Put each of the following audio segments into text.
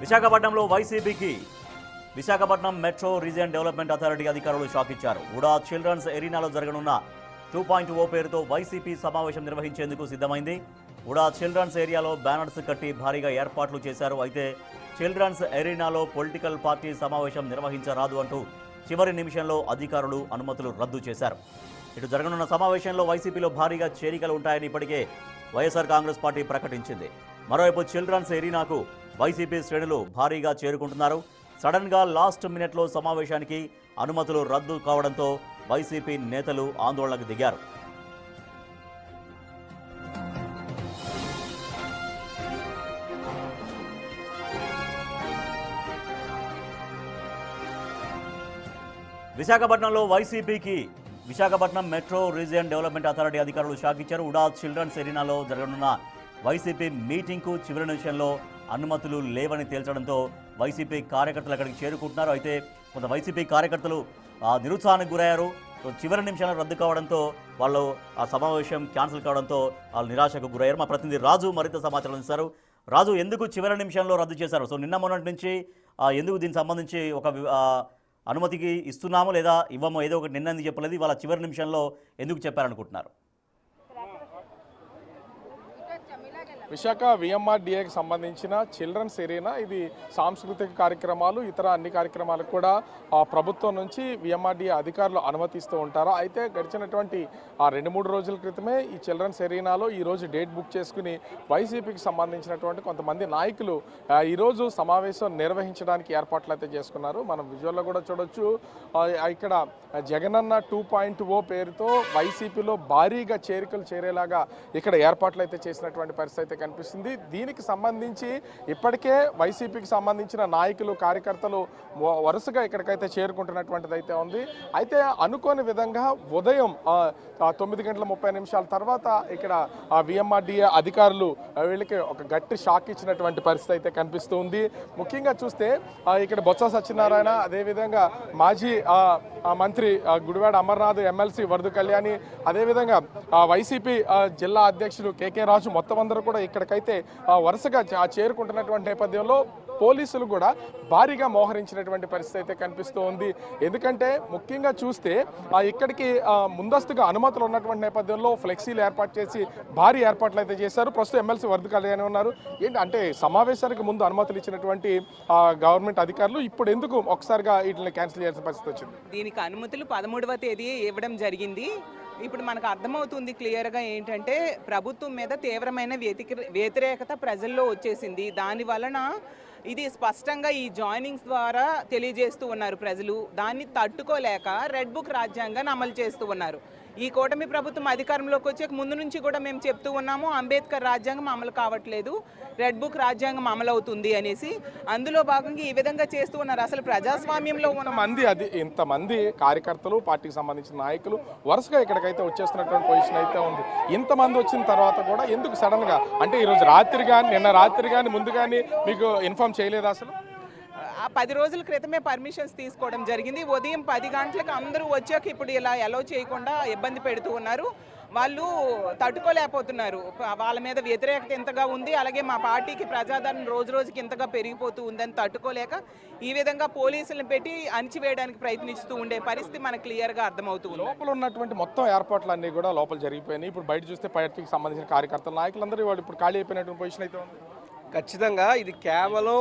విశాఖపట్నంలో Visakhapatnam metro region development authority అధికారులు shock ఇచ్చారు. ఉడా చిల్డ్రన్స్ ఎరీనాలో జరగనున్న 2.0 పేరుతో వైసీపీ సమావేశం నిర్వహించేందుకు సిద్ధమైంది. ఉడా చిల్డ్రన్స్ ఏరియాలో బ్యానర్స్ కట్టి భారీగా ఏర్పాట్లు చేశారు. అయితే చిల్డ్రన్స్ ఎరీనాలో పొలిటికల్ పార్టీ సమావేశం నిర్వహించరాదు అంటూ చివరి నిమిషంలో అధికారులు అనుమతులు రద్దు చేశారు. ఇటు జరగనున్న సమావేశంలో వైసీపీలో భారీగా చేరికలు ఉంటాయని ఇప్పటికే వైఎస్ఆర్ కాంగ్రెస్ పార్టీ ప్రకటించింది. మరోవైపు చిల్డ్రన్స్ ఎరీనాకు వైసీపీ శ్రేణులు భారీగా చేరుకుంటున్నారు. సడన్గా లాస్ట్ మినిట్లో సమావేశానికి అనుమతులు రద్దు కావడంతో వైసీపీ నేతలు ఆందోళనకు దిగారు. విశాఖపట్నంలో Visakhapatnam metro region development authority అధికారులు షాక్ ఇచ్చారు. ఉడా చిల్డ్రన్స్ ఎరీనాలో జరగనున్న వైసీపీ మీటింగ్కు చివరి నిమిషంలో అనుమతులు లేవని తేల్చడంతో వైసీపీ కార్యకర్తలు అక్కడికి చేరుకుంటున్నారు. అయితే కొంత వైసీపీ కార్యకర్తలు నిరుత్సాహానికి గురయ్యారు. చివరి నిమిషంలో రద్దు కావడంతో వాళ్ళు ఆ సమావేశం క్యాన్సిల్ కావడంతో వాళ్ళు నిరాశకు గురయ్యారు. మా ప్రతినిధి రాజు మరింత సమాచారం ఇస్తారు. రాజు, ఎందుకు చివరి నిమిషంలో రద్దు చేశారు? నిన్న మొన్నటి నుంచి ఎందుకు దీనికి సంబంధించి ఒక అనుమతికి ఇస్తున్నాము లేదా ఇవ్వము ఏదో ఒకటి నిన్న ఎందుకు చెప్పలేదు, ఇవాళ చివరి నిమిషంలో ఎందుకు చెప్పారనుకుంటున్నారు? విశాఖ విఎంఆర్డీఏకి సంబంధించిన చిల్డ్రన్స్ ఎరీనా ఇది సాంస్కృతిక కార్యక్రమాలు ఇతర అన్ని కార్యక్రమాలకు కూడా ప్రభుత్వం నుంచి విఎంఆర్డీఏ అధికారులు అనుమతిస్తూ ఉంటారు. అయితే గడిచినటువంటి 2-3 రోజుల క్రితమే ఈ చిల్డ్రన్స్ ఎరీనాలో ఈరోజు డేట్ బుక్ చేసుకుని వైసీపీకి సంబంధించినటువంటి కొంతమంది నాయకులు ఈరోజు సమావేశం నిర్వహించడానికి ఏర్పాట్లు అయితే చేసుకున్నారు. మనం విజువల్లో కూడా చూడొచ్చు. ఇక్కడ జగనన్న 2.0 పేరుతో వైసీపీలో భారీగా చేరికలు చేరేలాగా ఇక్కడ ఏర్పాట్లు అయితే చేసినటువంటి పరిస్థితి అయితే కనిపిస్తుంది. దీనికి సంబంధించి ఇప్పటికే వైసీపీకి సంబంధించిన నాయకులు కార్యకర్తలు వరుసగా ఇక్కడికైతే చేరుకుంటున్నటువంటిది అయితే ఉంది. అయితే అనుకోని విధంగా ఉదయం 9:30 తర్వాత ఇక్కడ విఎంఆర్డీఏ అధికారులు వీళ్ళకి ఒక గట్టి షాక్ ఇచ్చినటువంటి పరిస్థితి అయితే కనిపిస్తూ ఉంది. ముఖ్యంగా చూస్తే ఇక్కడ బొత్స సత్యనారాయణ, అదేవిధంగా మాజీ మంత్రి గుడివాడ అమర్నాథ్, ఎమ్మెల్సీ వరదు కళ్యాణి, అదేవిధంగా వైసీపీ జిల్లా అధ్యక్షులు కేకే రాజు మొత్తం అందరూ కూడా ఇక్కడికైతే వరుసగా చేరుకుంటున్నటువంటి నేపథ్యంలో పోలీసులు కూడా భారీగా మోహరించినటువంటి పరిస్థితి అయితే కనిపిస్తూ ఉంది. ఎందుకంటే ముఖ్యంగా చూస్తే ఇక్కడికి ముందస్తుగా అనుమతులు ఉన్నటువంటి నేపథ్యంలో ఫ్లెక్సీలు ఏర్పాటు చేసి భారీ ఏర్పాట్లు అయితే చేశారు. ప్రస్తుతం ఎమ్మెల్సీ వరద కళ్యాణి ఉన్నారు. ఏంటి అంటే సమావేశానికి ముందు అనుమతులు ఇచ్చినటువంటి గవర్నమెంట్ అధికారులు ఇప్పుడు ఎందుకు ఒకసారిగా వీటిని క్యాన్సిల్ చేయాల్సిన పరిస్థితి వచ్చింది? దీనికి అనుమతులు 13వ తేదీ ఇవ్వడం జరిగింది. ఇప్పుడు మనకు అర్థమవుతుంది క్లియర్గా ఏంటంటే ప్రభుత్వం మీద తీవ్రమైన వ్యతిరేకత ప్రజల్లో వచ్చేసింది. దాని వలన ఇది స్పష్టంగా ఈ జాయినింగ్స్ ద్వారా తెలియజేస్తూ ఉన్నారు ప్రజలు. దాన్ని తట్టుకోలేక రెడ్ బుక్ రాజ్యాంగాన్ని అమలు చేస్తూ ఉన్నారు. ఈ కూటమి ప్రభుత్వం అధికారంలోకి వచ్చే ముందు నుంచి కూడా మేము చెప్తూ ఉన్నాము, అంబేద్కర్ రాజ్యాంగం అమలు కావట్లేదు, రెడ్ బుక్ రాజ్యాంగం అమలు అవుతుంది అనేసి. అందులో భాగంగా ఈ విధంగా చేస్తూ ఉన్నారు. అసలు ప్రజాస్వామ్యంలో ఇంతమంది కార్యకర్తలు, పార్టీకి సంబంధించిన నాయకులు వరుసగా ఇక్కడికైతే వచ్చేస్తున్నటువంటి పొజిషన్ అయితే ఉంది. ఇంతమంది వచ్చిన తర్వాత కూడా ఎందుకు సడన్ గా, అంటే ఈరోజు రాత్రి కానీ నిన్న రాత్రి కానీ ముందు కానీ మీకు ఇన్ఫార్మ్ చేయలేదు? అసలు 10 రోజుల క్రితమే పర్మిషన్స్ తీసుకోవడం జరిగింది. ఉదయం 10 గంటలకు అందరూ వచ్చాక ఇప్పుడు ఇలా అలౌ చేయకుండా ఇబ్బంది పెడుతూ ఉన్నారు. వాళ్ళు తట్టుకోలేకపోతున్నారు. వాళ్ళ మీద వ్యతిరేకత ఎంతగా ఉంది, అలాగే మా పార్టీకి ప్రజాదరణ రోజు రోజుకి ఎంతగా పెరిగిపోతూ ఉందని తట్టుకోలేక ఈ విధంగా పోలీసులను పెట్టి అణిచివేయడానికి ప్రయత్నిస్తూ ఉండే పరిస్థితి మనకు క్లియర్గా అర్థమవుతుంది. లోపల ఉన్నటువంటి మొత్తం ఏర్పాట్లన్నీ కూడా లోపల జరిగిపోయినాయి. ఇప్పుడు బయట చూస్తే పార్టీకి సంబంధించిన కార్యకర్తలు, నాయకులందరూ వాళ్ళు ఇప్పుడు ఖాళీ అయిపోయినటువంటి పొజిషన్ అయితే ఉంది. ఖచ్చితంగా ఇది కేవలం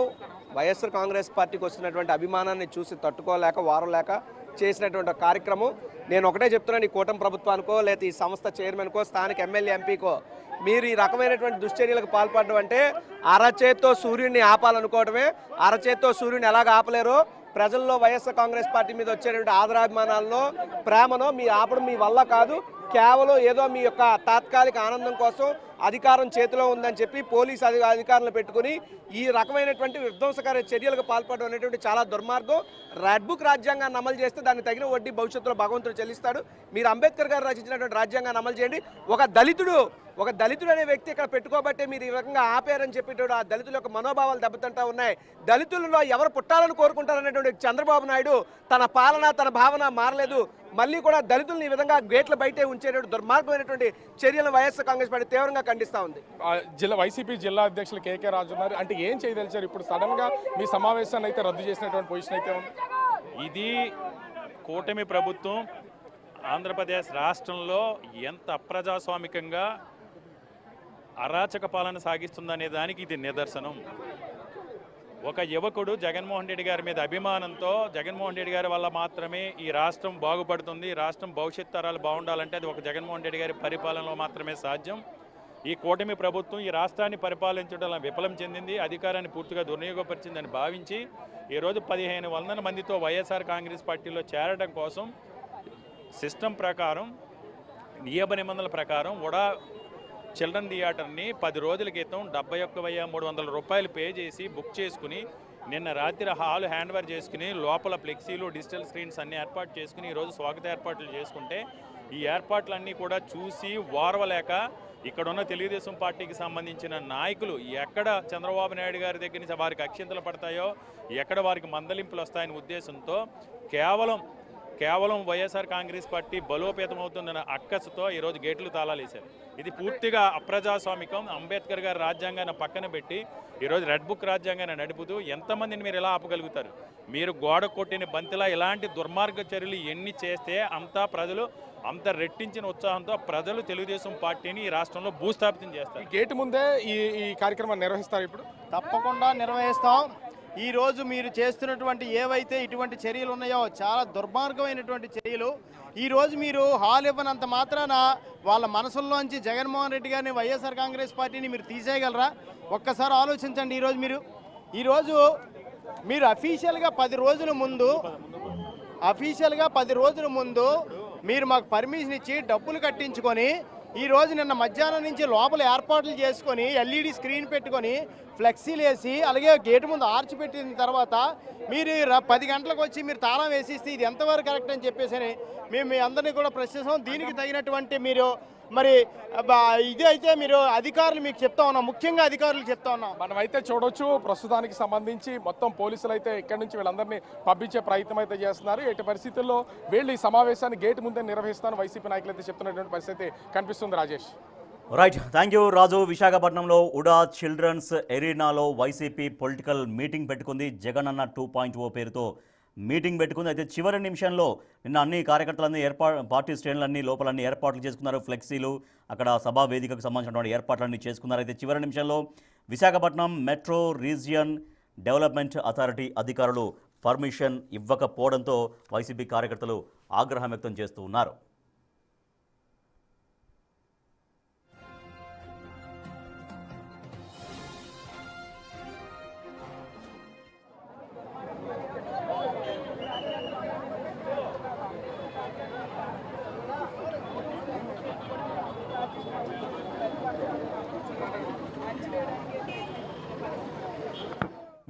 వైఎస్ఆర్ కాంగ్రెస్ పార్టీకి వస్తున్నటువంటి అభిమానాన్ని చూసి తట్టుకోలేక వారం లేక చేసినటువంటి కార్యక్రమం. నేను ఒకటే చెప్తున్నాను, ఈ కూటమి ప్రభుత్వానికో లేదా ఈ సంస్థ చైర్మన్కో స్థానిక ఎమ్మెల్యే ఎంపీకో, మీరు ఈ రకమైనటువంటి దుశ్చర్యలకు పాల్పడడం అంటే అరచేత్తో సూర్యుడిని ఆపాలనుకోవడమే. అరచేత్తో సూర్యుడిని ఎలాగ ఆపలేరో ప్రజల్లో వైఎస్ఆర్ కాంగ్రెస్ పార్టీ మీద వచ్చేటువంటి ఆదరాభిమానాల్లో ప్రేమనో మీ ఆపడం మీ వల్ల కాదు. కేవలం ఏదో మీ యొక్క తాత్కాలిక ఆనందం కోసం అధికారం చేతిలో ఉందని చెప్పి పోలీసు అధికారులను పెట్టుకుని ఈ రకమైనటువంటి విధ్వంసకార చర్యలకు పాల్పడడం అనేటువంటి చాలా దుర్మార్గం. రెడ్ బుక్ రాజ్యాంగాన్ని అమలు చేస్తే దాన్ని తగిన వడ్డీ భవిష్యత్తులో భగవంతుడు చెల్లిస్తాడు. మీరు అంబేద్కర్ గారు రచించినటువంటి రాజ్యాంగాన్ని అమలు చేయండి. ఒక దళితుడు ఒక దళితుడు అనే వ్యక్తి ఇక్కడ పెట్టుకోబట్టే మీరు ఈ రకంగా ఆపారని చెప్పేటోడు ఆ దళితుల యొక్క మనోభావాలు దెబ్బతింటా ఉన్నాయి. దళితులలో ఎవరు పుట్టాలని కోరుకుంటారనేటువంటి చంద్రబాబు నాయుడు తన పాలన తన భావన మారలేదు. మళ్ళీ కూడా దళితులను ఈ విధంగా గేట్ల బయటే ఉంచేటువంటి దుర్మార్గమైనటువంటి చర్యలను వైఎస్ఆర్ కాంగ్రెస్ పార్టీ తీవ్రంగా ఖండిస్తూ ఉంది. వైసీపీ జిల్లా అధ్యక్షులు కేకే రాజు ఉన్నారు. అంటే ఏం చేయదలిచారు ఇప్పుడు సడన్ గా మీ సమావేశాన్ని అయితే రద్దు చేసినటువంటి పొజిషన్ అయితే ఉంది? ఇది కూటమి ప్రభుత్వం ఆంధ్రప్రదేశ్ రాష్ట్రంలో ఎంత అప్రజాస్వామికంగా అరాచక పాలన సాగిస్తుందనే దానికి ఇది నిదర్శనం. ఒక యువకుడు జగన్మోహన్ రెడ్డి గారి మీద అభిమానంతో జగన్మోహన్ రెడ్డి గారి వల్ల మాత్రమే ఈ రాష్ట్రం బాగుపడుతుంది, రాష్ట్రం భవిష్యత్ తరాలు బాగుండాలంటే అది ఒక జగన్మోహన్ రెడ్డి గారి పరిపాలనలో మాత్రమే సాధ్యం. ఈ కూటమి ప్రభుత్వం ఈ రాష్ట్రాన్ని పరిపాలించడంలో విఫలం చెందింది, అధికారాన్ని పూర్తిగా దుర్వినియోగపరిచిందని భావించి ఈరోజు 1500 మందితో వైఎస్ఆర్ కాంగ్రెస్ పార్టీలో చేరడం కోసం సిస్టమ్ ప్రకారం నియమ నిబంధనల ప్రకారం ఉడా చిల్డ్రన్ థియేటర్ని 10 రోజుల క్రితం 71,300 రూపాయలు పే చేసి బుక్ చేసుకుని నిన్న రాత్రి హాల్ హ్యాండ్ ఓవర్ చేసుకుని లోపల ఫ్లెక్సీలు డిజిటల్ స్క్రీన్స్ అన్ని ఏర్పాటు చేసుకుని ఈరోజు స్వాగత ఏర్పాట్లు చేసుకుంటే ఈ ఏర్పాట్లన్నీ కూడా చూసి ఓర్వలేక ఇక్కడున్న తెలుగుదేశం పార్టీకి సంబంధించిన నాయకులు ఎక్కడ చంద్రబాబు నాయుడు గారి దగ్గర నుంచి వారికి అక్షింతలు పడతాయో ఎక్కడ వారికి మందలింపులు వస్తాయనే ఉద్దేశంతో కేవలం వైఎస్ఆర్ కాంగ్రెస్ పార్టీ బలోపేతం అవుతుందన్న అక్కసుతో ఈరోజు గేట్లు తాళాలు వేశారు. ఇది పూర్తిగా అప్రజాస్వామికం. అంబేద్కర్ గారి రాజ్యాంగాన్ని పక్కన పెట్టి ఈరోజు రెడ్ బుక్ రాజ్యాంగాన్ని నడుపుతూ ఎంతమందిని మీరు ఎలా ఆపగలుగుతారు? మీరు గోడ కొట్టిన బంతిలా ఇలాంటి దుర్మార్గ చర్యలు ఎన్ని చేస్తే అంత రెట్టించిన ఉత్సాహంతో ప్రజలు తెలుగుదేశం పార్టీని ఈ రాష్ట్రంలో భూస్థాపితం చేస్తారు. గేటు ముందే ఈ కార్యక్రమాన్ని నిర్వహిస్తారు. ఇప్పుడు తప్పకుండా నిర్వహిస్తాం. ఈరోజు మీరు చేస్తున్నటువంటి ఏవైతే ఇటువంటి చర్యలు ఉన్నాయో చాలా దుర్మార్గమైనటువంటి చర్యలు. ఈరోజు మీరు హాల్ ఇవ్వనంత మాత్రాన వాళ్ళ మనసుల్లోంచి జగన్మోహన్ రెడ్డి గారిని వైఎస్ఆర్ కాంగ్రెస్ పార్టీని మీరు తీసేయగలరా? ఒక్కసారి ఆలోచించండి. ఈరోజు మీరు అఫీషియల్గా 10 రోజుల ముందు మీరు మాకు పర్మిషన్ ఇచ్చి డబ్బులు కట్టించుకొని ఈరోజు నిన్న మధ్యాహ్నం నుంచి లోపల ఏర్పాట్లు చేసుకొని ఎల్ఈడి స్క్రీన్ పెట్టుకొని ఫ్లెక్సీలు వేసి అలాగే గేటు ముందు ఆర్చి పెట్టిన తర్వాత మీరు 10 గంటలకు వచ్చి మీరు తాళం వేసిస్తే ఇది ఎంతవరకు కరెక్ట్ అని చెప్పేసి మేము మీ అందరినీ కూడా ప్రశ్నిస్తాం. దీనికి తగినటువంటి మీరు మరి ఇది అయితే మీరు అధికారులు మీకు చెప్తా ఉన్నాం, ముఖ్యంగా అధికారులు చెప్తా ఉన్నాం. మనమైతే చూడొచ్చు ప్రస్తుతానికి సంబంధించి మొత్తం పోలీసులు అయితే ఇక్కడి నుంచి వీళ్ళందరినీ పంపించే ప్రయత్నం అయితే చేస్తున్నారు. ఎట్టి పరిస్థితుల్లో వీళ్ళు ఈ సమావేశాన్ని గేటు ముందే నిర్వహిస్తాను వైసీపీ నాయకులు అయితే చెప్తున్నటువంటి పరిస్థితి కనిపిస్తుంది. రాజేష్. రైట్, థ్యాంక్ యూ రాజు. విశాఖపట్నంలో ఉడా చిల్డ్రన్స్ ఎరీనాలో వైసీపీ పొలిటికల్ మీటింగ్ పెట్టుకుంది. జగన్ అన్న 2.0 పేరుతో మీటింగ్ పెట్టుకుంది. అయితే చివరి నిమిషంలో నిన్న అన్ని కార్యకర్తలన్నీ పార్టీ శ్రేణులన్నీ లోపలన్నీ ఏర్పాట్లు చేసుకున్నారు. ఫ్లెక్సీలు, అక్కడ సభా వేదికకు సంబంధించినటువంటి ఏర్పాట్లన్నీ చేసుకున్నారు. అయితే చివరి నిమిషంలో Visakhapatnam metro region development authority అధికారులు పర్మిషన్ ఇవ్వకపోవడంతో వైసీపీ కార్యకర్తలు ఆగ్రహం వ్యక్తం చేస్తూ ఉన్నారు.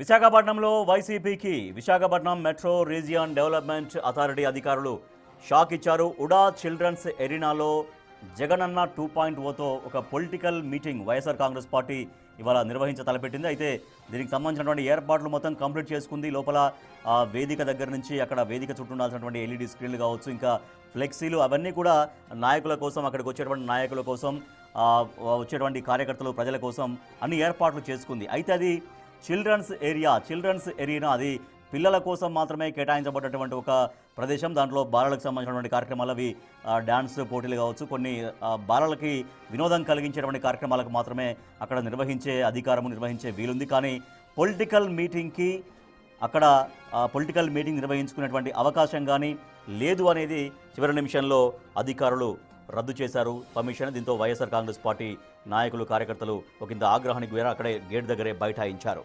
విశాఖపట్నంలో వైసీపీకి Visakhapatnam metro region development authority అధికారులు షాక్ ఇచ్చారు. ఉడా చిల్డ్రన్స్ ఎరీనాలో జగనన్న 2.0తో ఒక political meeting YSR Congress party ఇవాళ తలపెట్టింది. అయితే దీనికి సంబంధించినటువంటి ఏర్పాట్లు మొత్తం కంప్లీట్ చేసుకుంది. లోపల వేదిక దగ్గర నుంచి అక్కడ వేదిక చుట్టూ ఉండాల్సినటువంటి ఎల్ఈడి స్క్రీన్లు కావచ్చు, ఇంకా ఫ్లెక్సీలు, అవన్నీ కూడా నాయకుల కోసం, అక్కడికి వచ్చేటువంటి నాయకుల కోసం, వచ్చేటువంటి కార్యకర్తలు, ప్రజల కోసం అన్ని ఏర్పాట్లు చేసుకుంది. అయితే అది చిల్డ్రన్స్ ఎరీనా అది పిల్లల కోసం మాత్రమే కేటాయించబడ్డటువంటి ఒక ప్రదేశం. దాంట్లో బాలలకు సంబంధించినటువంటి కార్యక్రమాలు, అవి డ్యాన్స్ పోటీలు కావచ్చు, కొన్ని బాలలకి వినోదం కలిగించేటువంటి కార్యక్రమాలకు మాత్రమే అక్కడ నిర్వహించే వీలుంది. కానీ పొలిటికల్ మీటింగ్ నిర్వహించుకునేటువంటి అవకాశం కానీ లేదు అనేది చివరి నిమిషంలో అధికారులు రద్దు చేశారు పర్మిషన్. దీంతో వైఎస్ఆర్ కాంగ్రెస్ పార్టీ నాయకులు, కార్యకర్తలు ఒకంత ఆగ్రహానికి అక్కడే గేట్ దగ్గరే బైఠాయించారు.